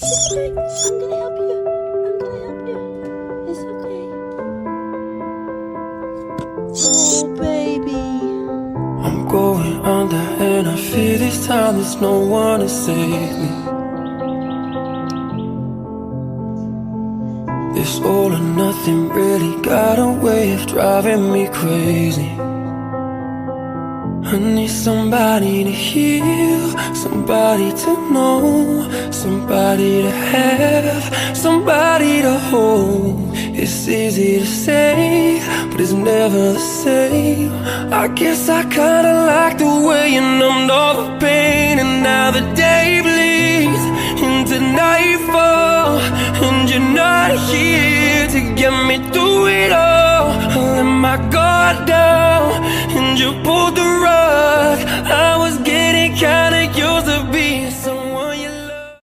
okay. I'm gonna help you. I'm gonna help you. It's okay. Oh, baby. I'm going under and I fear this time there's no one to save me. This all or nothing really got a way of driving me crazy. I need somebody to heal, somebody to know, somebody to have, somebody to hold. It's easy to say, but it's never the same. I guess I kinda like the way you numbed all the pain. And now the day bleeds into nightfall, and you're not here to get me through it all. I let my guard down, and you pulled the